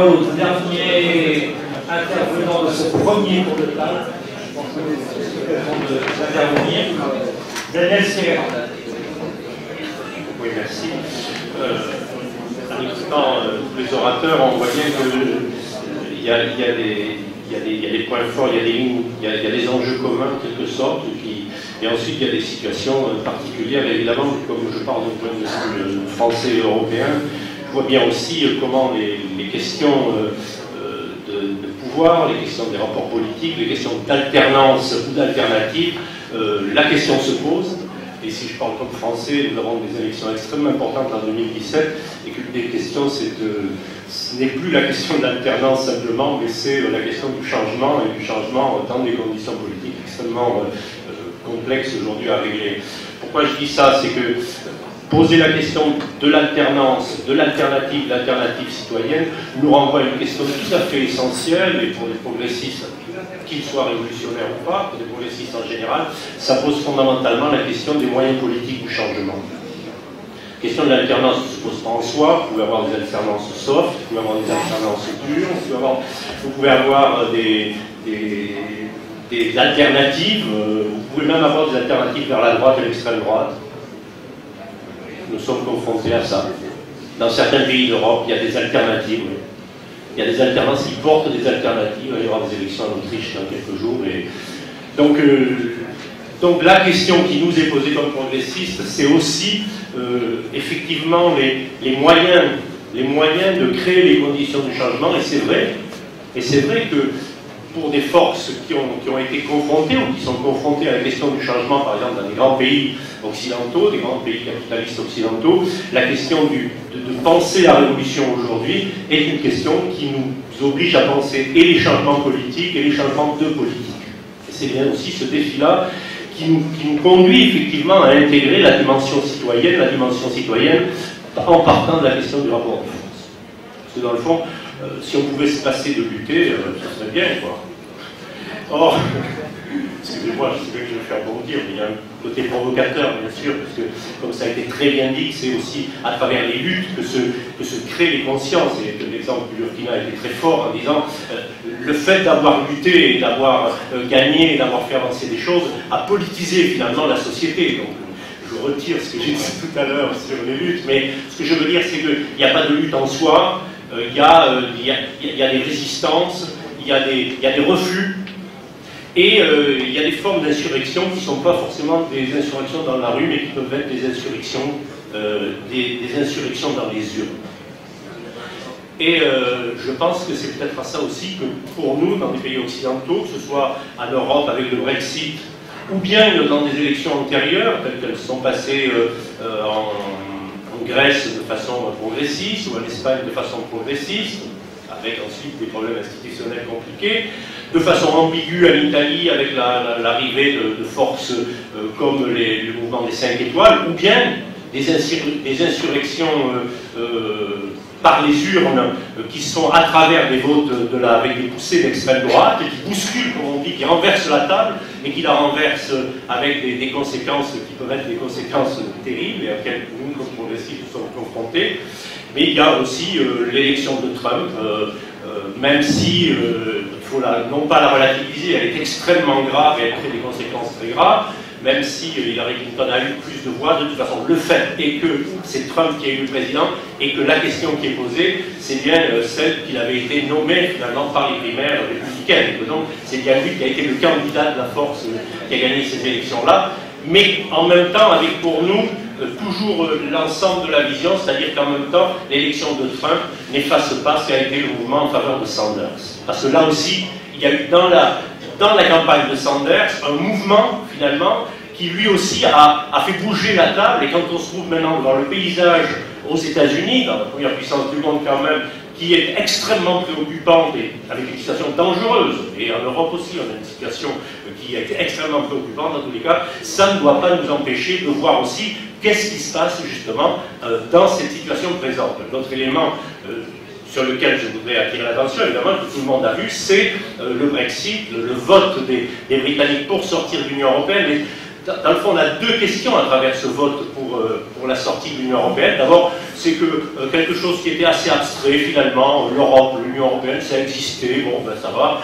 parole au dernier intervenant de ce premier tour de table. Je pense que c'est l'occasion d'intervenir. Daniel Sierra. Oui, merci. En écoutant tous les orateurs, on voit bien qu'il y a des points forts, il y a des lignes, il y a des enjeux communs en quelque sorte, et ensuite il y a des situations particulières. Évidemment, comme je parle d'un point de vue français et européen, je vois bien aussi comment les questions de pouvoir, les questions des rapports politiques, les questions d'alternance ou d'alternative, la question se pose. Et si je parle comme français, nous avons des élections extrêmement importantes en 2017, et que l'une des questions, ce n'est plus la question de l'alternance simplement, mais c'est la question du changement, et du changement dans des conditions politiques extrêmement complexes aujourd'hui à régler. Pourquoi je dis ça? C'est que poser la question de l'alternance, de l'alternative citoyenne, nous renvoie à une question tout à fait essentielle, et pour les progressistes, qu'ils soient révolutionnaires ou pas, pour les progressistes en général, ça pose fondamentalement la question des moyens politiques du changement. La question de l'alternance ne se pose pas en soi. Vous pouvez avoir des alternances soft, vous pouvez avoir des alternances dures, vous pouvez avoir des alternatives, vous pouvez même avoir des alternatives vers la droite et l'extrême droite. Nous sommes confrontés à ça. Dans certains pays d'Europe, il y a des alternatives. Oui. Il y a des alternances qui portent des alternatives. Il va y avoir des élections en Autriche dans quelques jours. Et donc la question qui nous est posée comme progressistes, c'est aussi effectivement les moyens de créer les conditions du changement. Et c'est vrai que pour des forces qui ont été confrontées ou qui sont confrontées à la question du changement, par exemple dans des grands pays occidentaux, des grands pays capitalistes occidentaux, la question de penser la révolution aujourd'hui est une question qui nous oblige à penser et les changements politiques et les changements de politique. Et c'est bien aussi ce défi-là qui nous conduit effectivement à intégrer la dimension citoyenne en partant de la question du rapport de force. Parce que dans le fond, si on pouvait se passer de lutter, ça serait bien, quoi. Or, excusez-moi, je sais bien que je vais faire bondir, mais il y a un côté provocateur, bien sûr, parce que, comme ça a été très bien dit, c'est aussi à travers les luttes que se créent les consciences. Et l'exemple du Burkina a été très fort en disant le fait d'avoir lutté et d'avoir gagné et d'avoir fait avancer des choses a politisé finalement la société. Donc, je retire ce que j'ai dit tout à l'heure sur les luttes, mais ce que je veux dire, c'est qu'il n'y a pas de lutte en soi. Il y a des résistances, il y a des refus, et il y a des formes d'insurrection qui ne sont pas forcément des insurrections dans la rue, mais qui peuvent être des insurrections dans les urnes. Et je pense que c'est peut-être à ça aussi que pour nous, dans des pays occidentaux, que ce soit en Europe avec le Brexit, ou bien dans des élections antérieures, telles qu'elles sont passées en Grèce de façon progressiste, ou en Espagne de façon progressiste, avec ensuite des problèmes institutionnels compliqués, de façon ambiguë en Italie avec l'arrivée de forces comme le mouvement des 5 étoiles, ou bien des insurrections par les urnes qui sont à travers des votes avec des poussées d'extrême droite, et qui bousculent, comme on dit, qui renversent la table, et qui la renversent avec des conséquences qui peuvent être des conséquences terribles, et auxquelles nous, comme progressistes, nous sommes confrontés. Mais il y a aussi l'élection de Trump, même si il faut non pas la relativiser, elle est extrêmement grave et elle crée des conséquences très graves, même si Hillary Clinton a eu plus de voix. De toute façon, le fait est que c'est Trump qui est élu président et que la question qui est posée, c'est bien celle qu'il avait été nommé finalement par les primaires républicaines. Donc, c'est bien lui qui a été le candidat de la force qui a gagné ces élections-là, mais en même temps, avec pour nous toujours l'ensemble de la vision, c'est-à-dire qu'en même temps, l'élection de Trump n'efface pas ce qu'a été le mouvement en faveur de Sanders. Parce que là aussi, il y a eu dans la campagne de Sanders un mouvement, finalement, qui lui aussi a fait bouger la table. Et quand on se trouve maintenant dans le paysage aux États-Unis, dans la première puissance du monde quand même, qui est extrêmement préoccupante et avec une situation dangereuse, et en Europe aussi on a une situation qui est extrêmement préoccupante dans tous les cas, ça ne doit pas nous empêcher de voir aussi qu'est-ce qui se passe justement dans cette situation présente. L'autre élément sur lequel je voudrais attirer l'attention, évidemment, que tout le monde a vu, c'est le Brexit, le vote des Britanniques pour sortir de l'Union européenne. Mais dans le fond, on a deux questions à travers ce vote pour la sortie de l'Union européenne. D'abord, c'est que quelque chose qui était assez abstrait, finalement, l'Europe, l'Union européenne, ça existait, bon, ben ça va.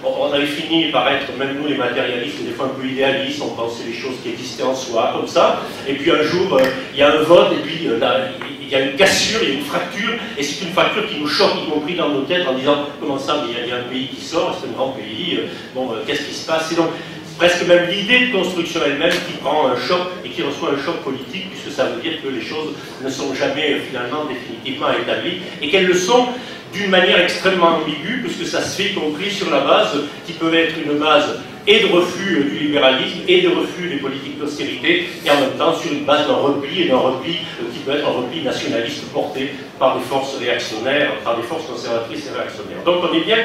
On avait fini par être, même nous les matérialistes, des fois un peu idéalistes, on pensait les choses qui existaient en soi, comme ça. Et puis un jour, il y a un vote, et puis il y a une cassure, il y a une fracture, et c'est une fracture qui nous choque, y compris dans nos têtes, en disant comment ça, mais il y a un pays qui sort, c'est un grand pays, bon, qu'est-ce qui se passe? Et donc, presque même l'idée de construction elle-même qui prend un choc et qui reçoit un choc politique, puisque ça veut dire que les choses ne sont jamais finalement définitivement établies, et qu'elles le sont d'une manière extrêmement ambiguë, puisque ça se fait y compris sur la base qui peut être une base et de refus du libéralisme et de refus des politiques d'austérité, et en même temps sur une base d'un repli, et d'un repli qui peut être un repli nationaliste porté par des forces réactionnaires, par des forces conservatrices et réactionnaires. Donc on est bien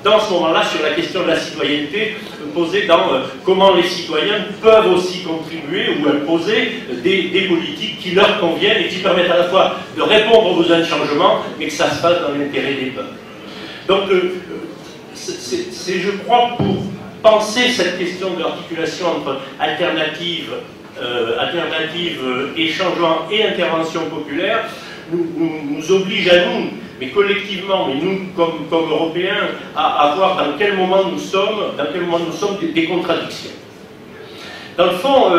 dans ce moment-là sur la question de la citoyenneté posée dans comment les citoyens peuvent aussi contribuer ou imposer des politiques qui leur conviennent et qui permettent à la fois de répondre aux besoins de changement, mais que ça se fasse dans l'intérêt des peuples. Donc c'est, je crois, pour penser cette question de l'articulation entre alternative et changement et intervention populaire nous oblige à nous, mais collectivement, mais nous comme Européens, à voir dans quel moment nous sommes des contradictions. Dans le fond,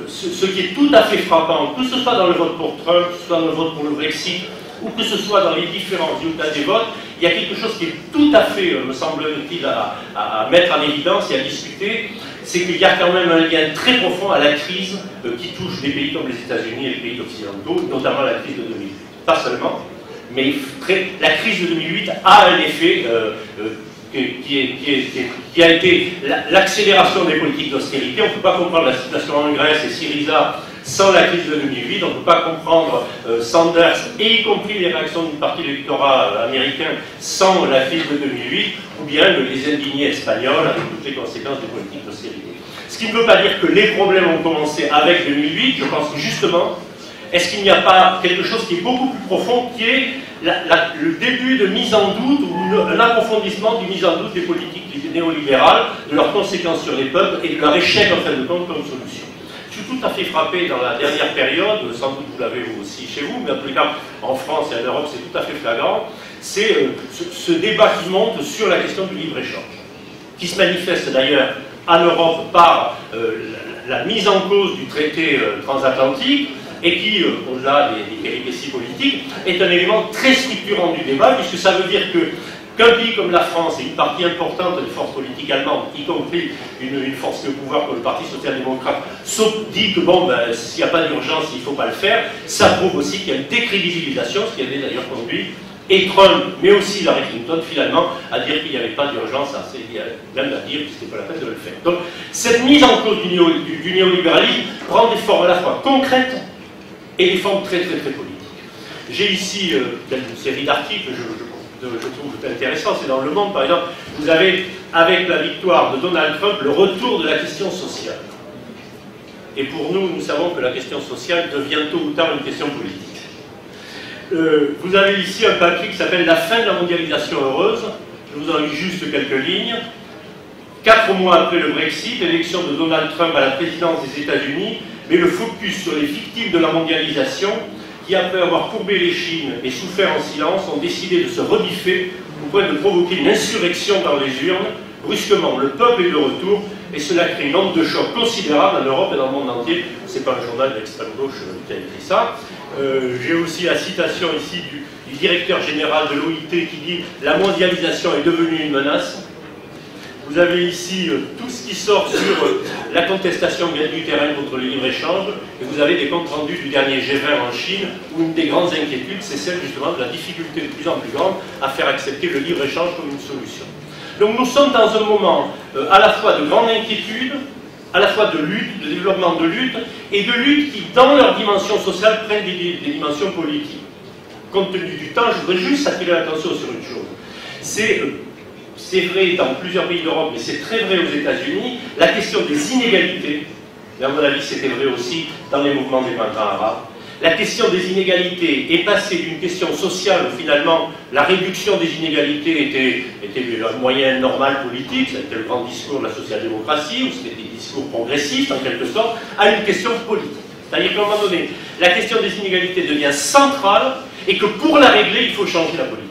ce qui est tout à fait frappant, que ce soit dans le vote pour Trump, que ce soit dans le vote pour le Brexit, ou que ce soit dans les différents résultats des votes, il y a quelque chose qui est tout à fait, me semble-t-il, à mettre en évidence et à discuter, c'est qu'il y a quand même un lien très profond à la crise qui touche des pays comme les États-Unis et les pays occidentaux, notamment la crise de 2008. Pas seulement, mais la crise de 2008 a un effet qui a été l'accélération des politiques d'austérité. On ne peut pas comprendre la situation en Grèce et Syriza sans la crise de 2008, on ne peut pas comprendre Sanders, et y compris les réactions d'une partie de l'électorat américain, sans la crise de 2008, ou bien les indignés espagnols, avec toutes les conséquences des politiques d'austérité. Ce qui ne veut pas dire que les problèmes ont commencé avec 2008, je pense que justement, est-ce qu'il n'y a pas quelque chose qui est beaucoup plus profond, qui est le début de mise en doute, ou un approfondissement du mise en doute des politiques néolibérales, de leurs conséquences sur les peuples, et de leur échec, en fin de compte, comme solution. Je suis tout à fait frappé dans la dernière période, sans doute vous l'avez vous aussi chez vous, mais en tout cas en France et en Europe c'est tout à fait flagrant, c'est ce débat qui monte sur la question du libre-échange, qui se manifeste d'ailleurs en Europe par la mise en cause du traité transatlantique, et qui, au-delà des péripéties politiques, est un élément très structurant du débat, puisque ça veut dire qu'un pays comme la France et une partie importante des forces politiques allemandes, y compris une force de pouvoir comme le Parti social-démocrate, dit que bon, ben, s'il n'y a pas d'urgence, il ne faut pas le faire, ça prouve aussi qu'il y a une décrédibilisation, ce qui avait d'ailleurs conduit et Trump, mais aussi Hillary Clinton, finalement, à dire qu'il n'y avait pas d'urgence, même à dire que ce n'était pas la peine de le faire. Donc, cette mise en cause du néolibéralisme prend des formes à la fois concrètes et des formes très politiques. J'ai ici une série d'articles, je trouve intéressant, c'est dans Le Monde, par exemple, vous avez, avec la victoire de Donald Trump, le retour de la question sociale. Et pour nous, nous savons que la question sociale devient tôt ou tard une question politique. Vous avez ici un papier qui s'appelle « La fin de la mondialisation heureuse ». Je vous en lis juste quelques lignes. 4 mois après le Brexit, l'élection de Donald Trump à la présidence des États-Unis met le focus sur les victimes de la mondialisation qui, après avoir courbé les chines et souffert en silence, ont décidé de se rebiffer au point de provoquer une insurrection dans les urnes. Brusquement, le peuple est de retour et cela crée une onde de choc considérable en Europe et dans le monde entier. Ce n'est pas un journal d'extrême gauche qui a écrit ça. J'ai aussi la citation ici du directeur général de l'OIT qui dit « La mondialisation est devenue une menace ». Vous avez ici tout ce qui sort sur la contestation du terrain contre le libre-échange, et vous avez des comptes rendus du dernier G20 en Chine, où une des grandes inquiétudes, c'est celle justement de la difficulté de plus en plus grande à faire accepter le libre-échange comme une solution. Donc nous sommes dans un moment à la fois de grande inquiétude, à la fois de lutte, de développement de lutte, et de lutte qui, dans leur dimension sociale, prennent des dimensions politiques. Compte tenu du temps, je voudrais juste attirer l'attention sur une chose. C'est vrai dans plusieurs pays d'Europe, mais c'est très vrai aux États-Unis, la question des inégalités, et à mon avis c'était vrai aussi dans les mouvements des printemps arabes, la question des inégalités est passée d'une question sociale où finalement la réduction des inégalités était un moyen normal politique, c'était le grand discours de la social-démocratie, ou c'était des discours progressistes en quelque sorte, à une question politique. C'est-à-dire qu'à un moment donné, la question des inégalités devient centrale et que pour la régler, il faut changer la politique.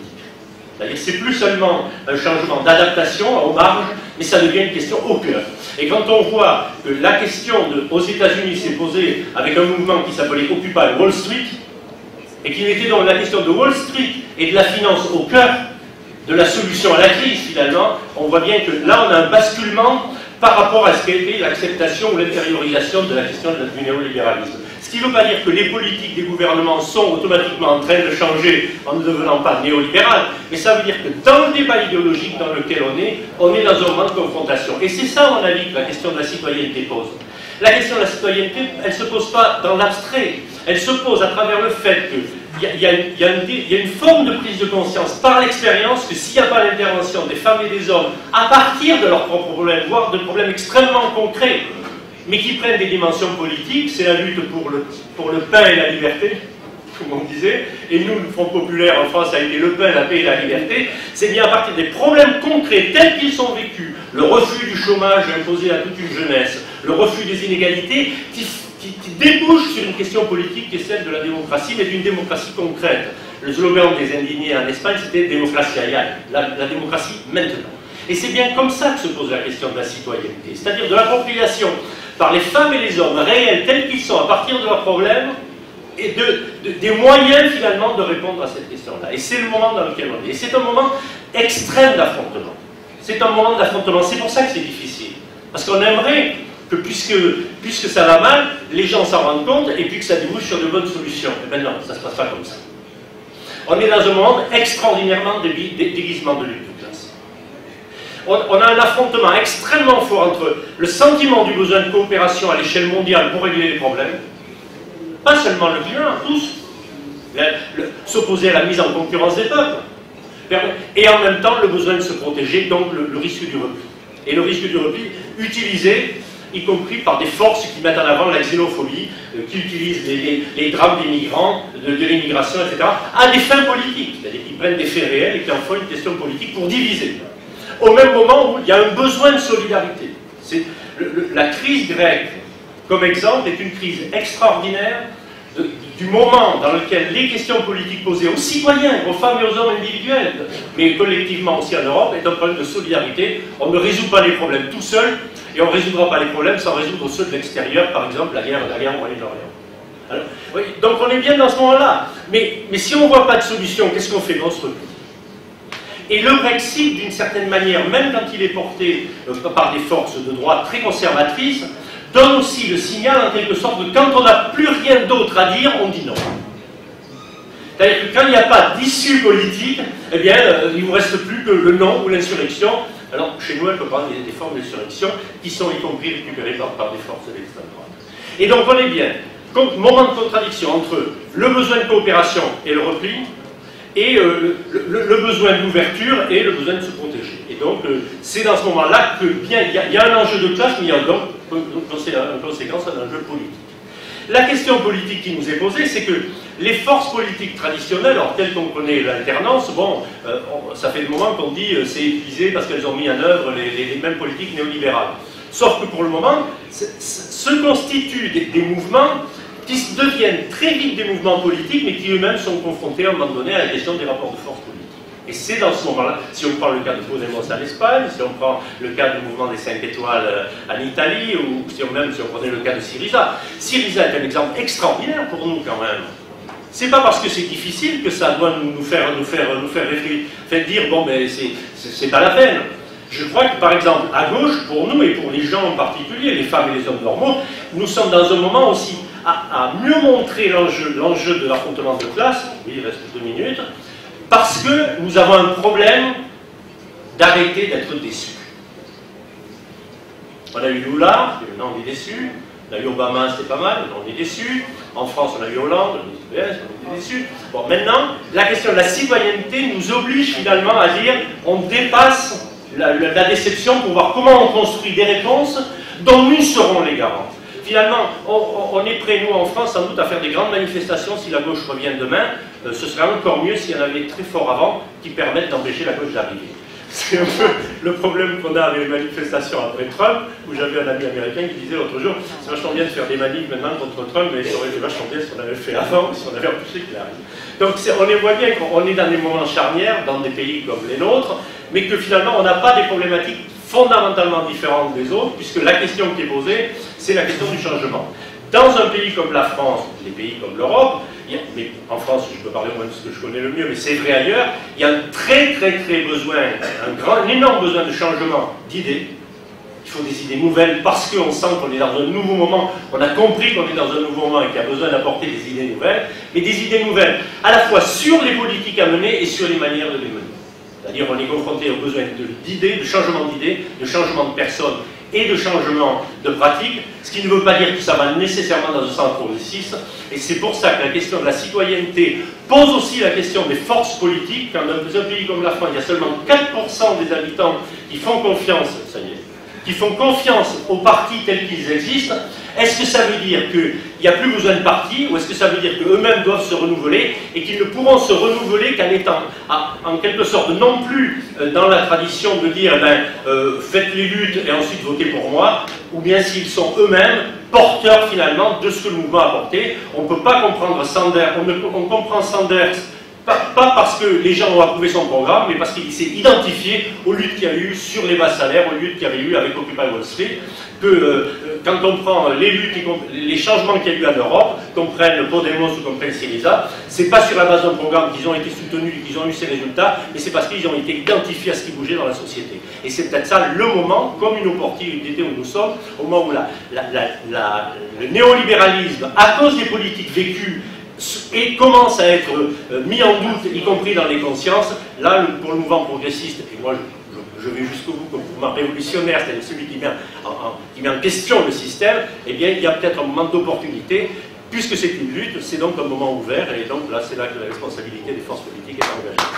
C'est-à-dire que c'est plus seulement un changement d'adaptation aux marges, mais ça devient une question au cœur. Et quand on voit que la question aux États-Unis s'est posée avec un mouvement qui s'appelait Occupy Wall Street, et qui mettait donc la question de Wall Street et de la finance au cœur de la solution à la crise, finalement, on voit bien que là, on a un basculement par rapport à ce qu'a été l'acceptation ou l'intériorisation de la question du néolibéralisme. Ce qui ne veut pas dire que les politiques des gouvernements sont automatiquement en train de changer en ne devenant pas néolibéral, mais ça veut dire que dans le débat idéologique dans lequel on est dans un moment de confrontation. Et c'est ça, à mon avis, que la question de la citoyenneté pose. La question de la citoyenneté, elle ne se pose pas dans l'abstrait, elle se pose à travers le fait qu'il y a une forme de prise de conscience par l'expérience que s'il n'y a pas l'intervention des femmes et des hommes à partir de leurs propres problèmes, voire de problèmes extrêmement concrets, mais qui prennent des dimensions politiques, c'est la lutte pour le pain et la liberté, comme on disait, et nous, le Front populaire en France a été le pain, la paix et la liberté, c'est bien à partir des problèmes concrets tels qu'ils sont vécus, le refus du chômage imposé à toute une jeunesse, le refus des inégalités, qui débouche sur une question politique qui est celle de la démocratie, mais d'une démocratie concrète. Le slogan des indignés en Espagne, c'était « démocratie ailleurs », la démocratie maintenant. Et c'est bien comme ça que se pose la question de la citoyenneté, c'est-à-dire de l'appropriation par les femmes et les hommes réels tels qu'ils sont à partir de leurs problèmes et des moyens finalement de répondre à cette question-là. Et c'est le moment dans lequel on est. Et c'est un moment extrême d'affrontement. C'est un moment d'affrontement. C'est pour ça que c'est difficile. Parce qu'on aimerait que puisque ça va mal, les gens s'en rendent compte et puis que ça débouche sur de bonnes solutions. Et bien non, ça ne se passe pas comme ça. On est dans un moment extraordinairement déguisement de lutte de classe. On a un affrontement extrêmement fort entre le sentiment du besoin de coopération à l'échelle mondiale pour régler les problèmes, pas seulement le climat, tous, s'opposer à la mise en concurrence des peuples, et en même temps le besoin de se protéger, donc le risque du repli. Et le risque du repli utilisé, y compris par des forces qui mettent en avant la xénophobie, qui utilisent les drames des migrants, de l'immigration, etc., à des fins politiques, c'est-à-dire qu'ils prennent des faits réels et qui en font une question politique pour diviser. Au même moment où il y a un besoin de solidarité. La crise grecque, comme exemple, est une crise extraordinaire du moment dans lequel les questions politiques posées aux citoyens, aux femmes et aux hommes individuels, mais collectivement aussi en Europe, est un problème de solidarité. On ne résout pas les problèmes tout seul, et on ne résoudra pas les problèmes sans résoudre ceux de l'extérieur, par exemple la guerre au Moyen-Orient. Oui, donc on est bien dans ce moment-là. Mais si on ne voit pas de solution, qu'est-ce qu'on fait? On se replie. Et le Brexit, d'une certaine manière, même quand il est porté par des forces de droite très conservatrices, donne aussi le signal, en quelque sorte, que quand on n'a plus rien d'autre à dire, on dit non. C'est-à-dire que quand il n'y a pas d'issue politique, eh bien, il ne vous reste plus que le non ou l'insurrection. Alors, chez nous, on peut parler des formes d'insurrection qui sont y compris récupérées par des forces de l'extrême droite. Et donc, on est bien. Moment de contradiction entre le besoin de coopération et le repli, et le besoin d'ouverture et le besoin de se protéger. Et donc, c'est dans ce moment-là que, bien, il y a un enjeu de classe, mais il y a donc, en conséquence, un enjeu politique. La question politique qui nous est posée, c'est que les forces politiques traditionnelles, alors telles qu'on connaît l'alternance, bon, ça fait des moments qu'on dit c'est épuisé parce qu'elles ont mis en œuvre les mêmes politiques néolibérales. Sauf que pour le moment, se constituent des mouvements qui deviennent très vite des mouvements politiques, mais qui eux-mêmes sont confrontés à un moment donné à la question des rapports de force politiques. Et c'est dans ce moment-là, si on prend le cas de Podemos en Espagne, si on prend le cas du mouvement des 5 étoiles en Italie, ou si on prenait le cas de Syriza. Syriza est un exemple extraordinaire pour nous quand même. C'est pas parce que c'est difficile que ça doit nous faire dire bon mais c'est pas la peine. Je crois que par exemple à gauche, pour nous et pour les gens en particulier, les femmes et les hommes normaux, nous sommes dans un moment aussi à mieux montrer l'enjeu de l'affrontement de classe, oui, il reste 2 minutes, parce que nous avons un problème d'arrêter d'être déçus. On a eu Lula, et maintenant on est déçus. On a eu Obama, c'était pas mal, on est déçus. En France, on a eu Hollande, on est déçus. Bon, maintenant, la question de la citoyenneté nous oblige finalement à dire on dépasse la déception pour voir comment on construit des réponses dont nous serons les garants. finalement, on est prêt, nous, en France, sans doute, à faire des grandes manifestations si la gauche revient demain. Ce serait encore mieux s'il y en avait très fort avant qui permettent d'empêcher la gauche d'arriver. C'est un peu le problème qu'on a avec les manifestations après Trump, où j'avais un ami américain qui disait l'autre jour, c'est vachement bien de faire des manifs maintenant contre Trump, mais ça aurait été vachement bien si on avait fait avant, si on avait empêché qu'il arrive. Donc on voit bien qu'on est dans des moments charnières, dans des pays comme les nôtres, mais que finalement on n'a pas des problématiques fondamentalement différentes des autres, puisque la question qui est posée, c'est la question du changement. Dans un pays comme la France, les pays comme l'Europe, mais en France, je peux parler moins de ce que je connais le mieux, mais c'est vrai ailleurs, il y a un très besoin, un énorme besoin de changement d'idées. Il faut des idées nouvelles parce qu'on sent qu'on est dans un nouveau moment, on a compris qu'on est dans un nouveau moment et qu'il y a besoin d'apporter des idées nouvelles, mais des idées nouvelles à la fois sur les politiques à mener et sur les manières de les mener. C'est-à-dire on est confronté au besoin d'idées, de changement d'idées, de changement de personnes et de changement de pratiques, ce qui ne veut pas dire que ça va nécessairement dans un sens progressiste, et c'est pour ça que la question de la citoyenneté pose aussi la question des forces politiques. Quand dans un pays comme la France, il y a seulement 4% des habitants qui font confiance, ça y est, qui font confiance aux partis tels qu'ils existent. Est-ce que ça veut dire qu'il n'y a plus besoin de partis, ou est-ce que ça veut dire qu'eux-mêmes doivent se renouveler et qu'ils ne pourront se renouveler qu'en étant, en quelque sorte, non plus dans la tradition de dire faites les luttes et ensuite votez pour moi, ou bien s'ils sont eux-mêmes porteurs finalement de ce que le mouvement a apporté. On ne peut pas comprendre Sanders, on comprend Sanders pas parce que les gens ont approuvé son programme, mais parce qu'il s'est identifié aux luttes qu'il y a eu sur les bas salaires, aux luttes qu'il y avait eu avec Occupy Wall Street, que quand on prend les luttes, les changements qu'il y a eu en Europe, qu'on prenne Podemos ou qu'on prenne Syriza, c'est pas sur la base d'un programme qu'ils ont été soutenus et qu'ils ont eu ces résultats, mais c'est parce qu'ils ont été identifiés à ce qui bougeait dans la société. Et c'est peut-être ça le moment, comme une opportunité où nous sommes, au moment où le néolibéralisme, à cause des politiques vécues, et commence à être mis en doute, y compris dans les consciences. Là, pour le mouvement progressiste, et moi je vais jusqu'au bout comme mouvement révolutionnaire, c'est-à-dire celui qui met en question le système, eh bien il y a peut-être un moment d'opportunité, puisque c'est une lutte, c'est donc un moment ouvert, et donc là c'est là que la responsabilité des forces politiques est engagée.